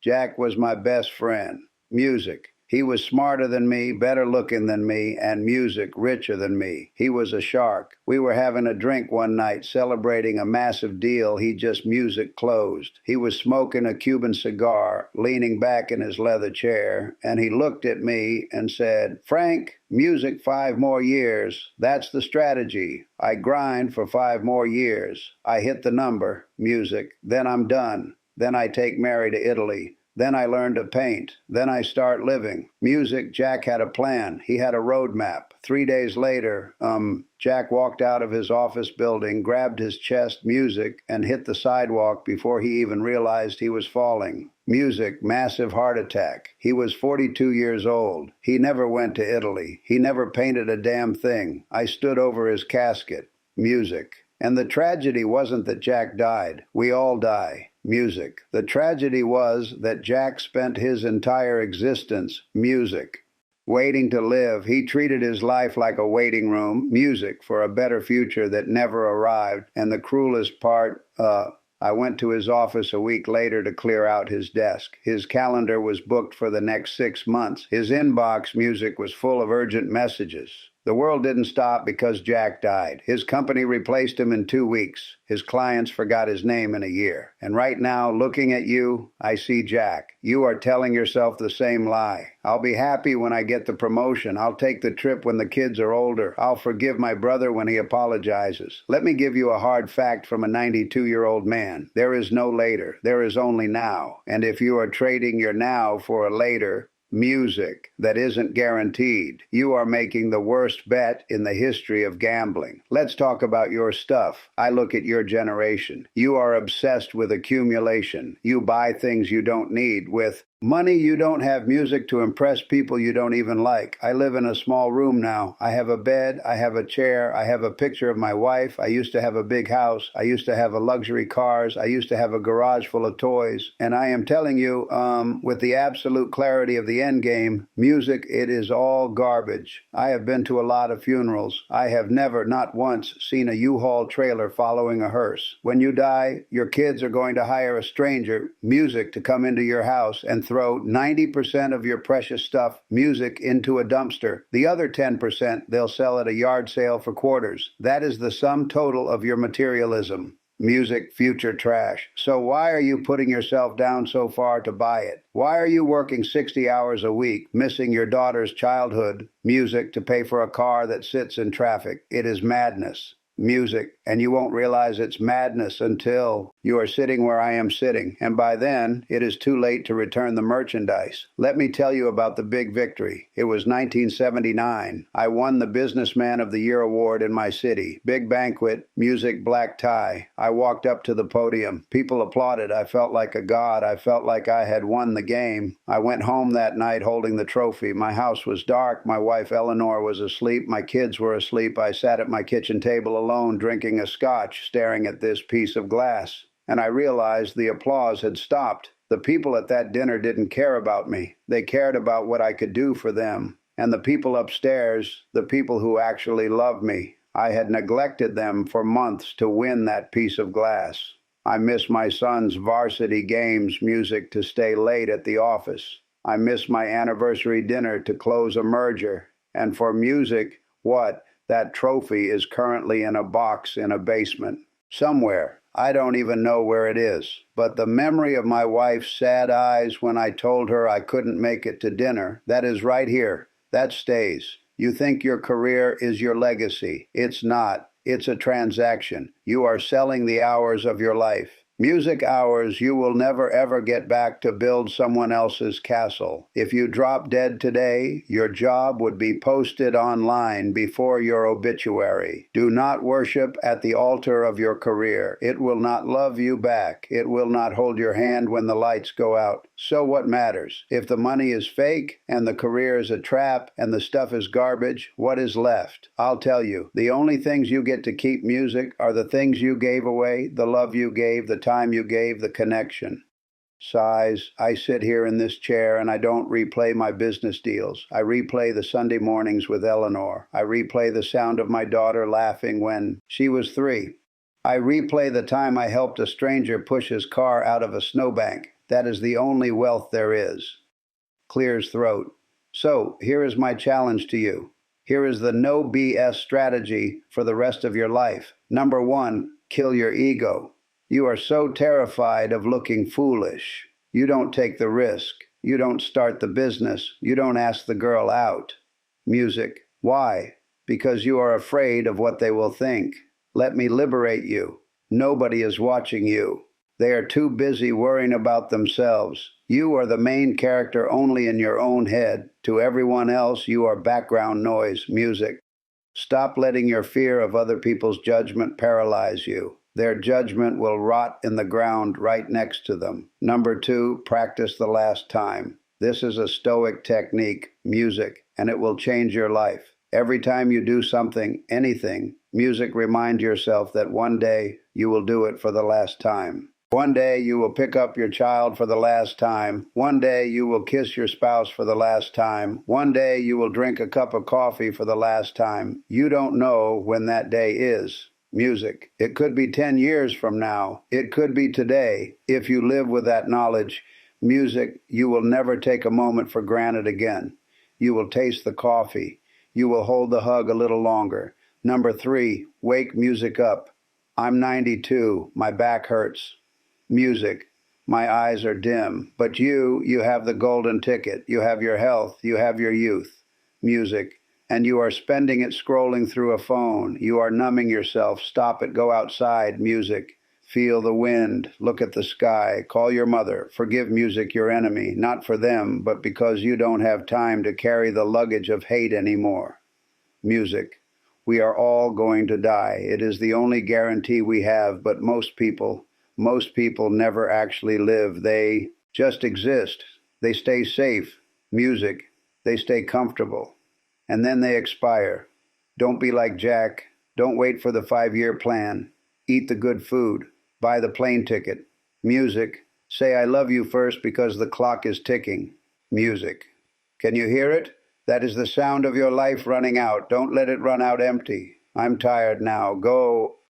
Jack was my best friend. Music. He was smarter than me, better looking than me, and music richer than me. He was a shark. We were having a drink one night, celebrating a massive deal he just music closed. He was smoking a Cuban cigar, leaning back in his leather chair, and he looked at me and said, "Frank, music 5 more years. That's the strategy. I grind for 5 more years. I hit the number, music. Then I'm done. Then I take Mary to Italy. Then I learn to paint. Then I start living. Music, Jack had a plan. He had a roadmap. 3 days later, Jack walked out of his office building, grabbed his chest, music, and hit the sidewalk before he even realized he was falling. Music, massive heart attack. He was 42 years old. He never went to Italy. He never painted a damn thing. I stood over his casket. Music. And the tragedy wasn't that Jack died. We all die. Music. The tragedy was that Jack spent his entire existence, music, waiting to live. He treated his life like a waiting room, music, for a better future that never arrived. And the cruelest part, I went to his office a week later to clear out his desk. His calendar was booked for the next 6 months. His inbox, music, was full of urgent messages. The world didn't stop because Jack died. His company replaced him in 2 weeks. His clients forgot his name in a year. And right now, looking at you, I see Jack. You are telling yourself the same lie. I'll be happy when I get the promotion. I'll take the trip when the kids are older. I'll forgive my brother when he apologizes. Let me give you a hard fact from a 92-year-old man. There is no later. There is only now. And if you are trading your now for a later, music that isn't guaranteed, you are making the worst bet in the history of gambling. Let's talk about your stuff. I look at your generation. You are obsessed with accumulation. You buy things you don't need with money. You don't have music to impress people you don't even like. I live in a small room now. I have a bed. I have a chair. I have a picture of my wife. I used to have a big house. I used to have a luxury cars. I used to have a garage full of toys. And I am telling you, with the absolute clarity of the end game, music, it is all garbage. I have been to a lot of funerals. I have never, not once, seen a U-Haul trailer following a hearse. When you die, your kids are going to hire a stranger, music, to come into your house and throw 90% of your precious stuff, music, into a dumpster. The other 10% they'll sell at a yard sale for quarters. That is the sum total of your materialism. Music, future trash. So why are you putting yourself down so far to buy it? Why are you working 60 hours a week, missing your daughter's childhood, music, to pay for a car that sits in traffic? It is madness. Music, and you won't realize it's madness until you are sitting where I am sitting, and by then it is too late to return the merchandise. Let me tell you about the big victory. It was 1979. I won the Businessman of the Year award in my city. Big banquet, music, black tie. I walked up to the podium. People applauded. I felt like a god. I felt like I had won the game. I went home that night holding the trophy. My house was dark. My wife Eleanor was asleep. My kids were asleep. I sat at my kitchen table alone, drinking a scotch, staring at this piece of glass. And I realized the applause had stopped. The people at that dinner didn't care about me. They cared about what I could do for them. And the people upstairs, the people who actually loved me, I had neglected them for months to win that piece of glass. I miss my son's varsity games, music, to stay late at the office. I miss my anniversary dinner to close a merger. And for music, what? That trophy is currently in a box in a basement. Somewhere. I don't even know where it is. But the memory of my wife's sad eyes when I told her I couldn't make it to dinner, that is right here. That stays. You think your career is your legacy. It's not. It's a transaction. You are selling the hours of your life. Music hours you will never ever get back to build someone else's castle. If you drop dead today, your job would be posted online before your obituary. Do not worship at the altar of your career. It will not love you back. It will not hold your hand when the lights go out. So what matters? If the money is fake and the career is a trap and the stuff is garbage, what is left? I'll tell you, the only things you get to keep, music, are the things you gave away, the love you gave, the time you gave, the connection. Sighs. I sit here in this chair and I don't replay my business deals. I replay the Sunday mornings with Eleanor. I replay the sound of my daughter laughing when she was 3. I replay the time I helped a stranger push his car out of a snowbank. That is the only wealth there is. Clears throat. So, here is my challenge to you. Here is the no BS strategy for the rest of your life. Number one, kill your ego. You are so terrified of looking foolish. You don't take the risk. You don't start the business. You don't ask the girl out. Music. Why? Because you are afraid of what they will think. Let me liberate you. Nobody is watching you. They are too busy worrying about themselves. You are the main character only in your own head. To everyone else, you are background noise, music. Stop letting your fear of other people's judgment paralyze you. Their judgment will rot in the ground right next to them. Number two, practice the last time. This is a stoic technique, music, and it will change your life. Every time you do something, anything, music, remind yourself that one day you will do it for the last time. One day you will pick up your child for the last time. One day you will kiss your spouse for the last time. One day you will drink a cup of coffee for the last time. You don't know when that day is. Music. It could be 10 years from now. It could be today. If you live with that knowledge, music, you will never take a moment for granted again. You will taste the coffee. You will hold the hug a little longer. Number three, wake music up. I'm 92. My back hurts. Music. My eyes are dim. But you have the golden ticket. You have your health. You have your youth. Music. And you are spending it scrolling through a phone. You are numbing yourself. Stop it. Go outside. Music. Feel the wind. Look at the sky. Call your mother. Forgive music your enemy. Not for them, but because you don't have time to carry the luggage of hate anymore. Music. We are all going to die. It is the only guarantee we have, but most people never actually live. They just exist. They stay safe. Music. They stay comfortable. And then they expire. Don't be like Jack. Don't wait for the 5-year plan. Eat the good food. Buy the plane ticket. Music. Say I love you first because the clock is ticking. Music. Can you hear it? That is the sound of your life running out. Don't let it run out empty. I'm tired now. Go.